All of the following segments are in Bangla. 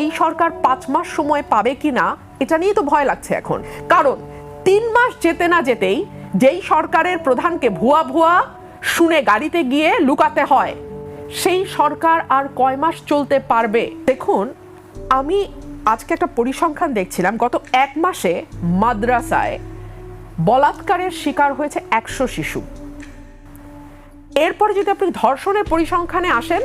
এই সরকার 5 মাস সময় পাবে কিনা এটা নিয়ে তো ভয় লাগছে এখন। কারণ 3 মাস যেতে না যেতেই যেই সরকারের প্রধানকে ভুয়া ভুয়া শুনে গাড়িতে গিয়ে লুকাতে হয়, সেই সরকার আর কয় মাস চলতে পারবে? দেখুন, আমি আজকে একটা পরিসংখ্যান দেখছিলাম, গত 1 মাসে মাদ্রাসায় বলাৎকারের শিকার হয়েছে 100 শিশু। এরপরে যদি আপনি ধর্ষণের পরিসংখ্যানে আসেন,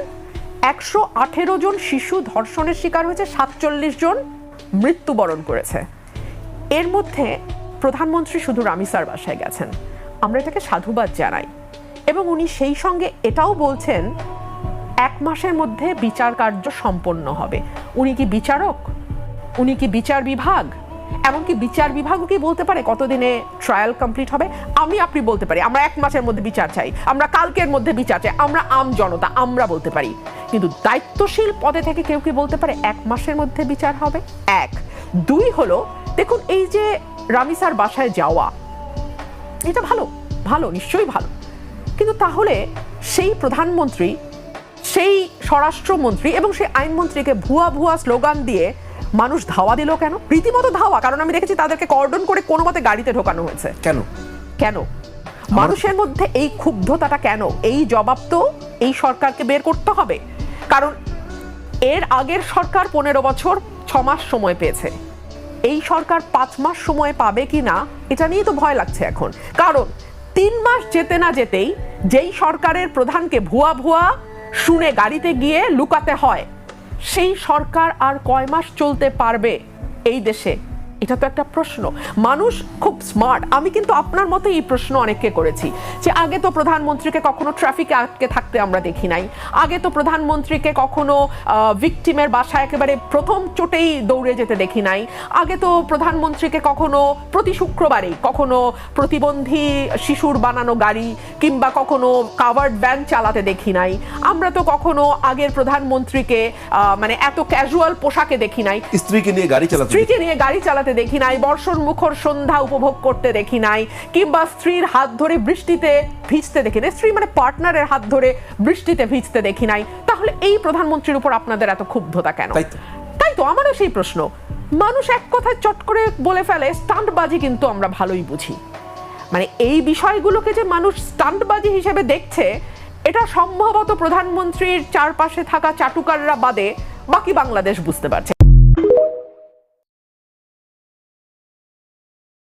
118 জন শিশু ধর্ষণের শিকার হয়েছে, 47 জন মৃত্যুবরণ করেছে। এর মধ্যে প্রধানমন্ত্রী শুধু রামিসার বাসায় গেছেন, আমরা এটাকে সাধুবাদ জানাই। এবং উনি সেই সঙ্গে এটাও বলছেন 1 মাসের মধ্যে বিচার কার্য সম্পন্ন হবে। উনি কি বিচারক? উনি কি বিচার বিভাগ? এমনকি বিচার বিভাগও কি বলতে পারে কতদিনে ট্রায়াল কমপ্লিট হবে? আপনি বলতে পারি আমরা 1 মাসের মধ্যে বিচার চাই, আমরা কালকের মধ্যে বিচার চাই, আমরা আম জনতা আমরা বলতে পারি। কিন্তু দায়িত্বশীল পদে থেকে কেউ কি বলতে পারে 1 মাসের মধ্যে বিচার হবে? 1 2 হলো, দেখুন এই যে রামিসার বাসায় যাওয়া, এটা ভালো ভালো নিশ্চয়ই ভালো, কিন্তু তাহলে সেই প্রধানমন্ত্রী, সেই স্বরাষ্ট্রমন্ত্রী এবং সেই আইনমন্ত্রীকে ভুয়া ভুয়া স্লোগান দিয়ে মানুষ ধাওয়া দিল কেন? রীতিমতো ধাওয়া, কারণ আমি দেখেছি তাদেরকে কর্ডন করে কোনো মতে গাড়িতে ঢোকানো হয়েছে। কেন কেন মানুষের মধ্যে এই ক্ষুব্ধতাটা কেন? এই জবাব তো এই সরকারকে বের করতে হবে। কারণ এর আগের সরকার 15 বছর 6 মাস সময় পেয়েছে, এই সরকার 5 মাস সময় পাবে কিনা এটা নিয়ে তো ভয় লাগছে এখন। কারণ 3 মাস যেতে না যেতেই যেই সরকারের প্রধানকে ভুয়া ভুয়া শুনে গাড়িতে গিয়ে লুকাতে হয়, সেই সরকার আর কয় মাস চলতে পারবে এই দেশে? এটা তো একটা প্রশ্ন। মানুষ খুব স্মার্ট। আমি কিন্তু আপনার মতো এই প্রশ্ন অনেককে করেছি যে আগে তো প্রধানমন্ত্রীকে কখনো ট্রাফিকে আটকে থাকতে আমরা দেখি নাই, আগে তো প্রধানমন্ত্রীকে কখনো ভিকটিমের বাসায় একেবারে প্রথম চোটেই দৌড়ে যেতে দেখি নাই, আগে তো প্রধানমন্ত্রীকে কখনো প্রতি শুক্রবারেই কখনো প্রতিবন্ধী শিশুর বানানো গাড়ি কিংবা কখনো কাভার্ড ভ্যান চালাতে দেখি নাই, আমরা তো কখনো আগের প্রধানমন্ত্রীকে মানে এত ক্যাজুয়াল পোশাকে দেখি নাই, স্ত্রীকে নিয়ে গাড়ি চালাতে দেখি নাই, বর্ষণ মুখর সন্ধ্যা উপভোগ করতে দেখি নাই, কিংবা স্ত্রীর হাত ধরে বৃষ্টিতে ভিজতে দেখি নাই, স্ত্রী মানে পার্টনারের হাত ধরে বৃষ্টিতে ভিজতে দেখি নাই। তাহলে এই প্রধানমন্ত্রীর উপর আপনাদের এত ক্ষুব্ধতা কেন? তাই তো আমারও সেই প্রশ্ন। মানুষ এক কথায় চট করে বলে ফেলে স্টান্টবাজি, কিন্তু আমরা ভালোই বুঝি। মানে এই বিষয়গুলোকে যে মানুষ স্টান্টবাজি হিসেবে দেখছে, এটা সম্ভবত প্রধানমন্ত্রীর চারপাশে থাকা চাটুকাররা বাদে বাকি বাংলাদেশ বুঝতে পারছে।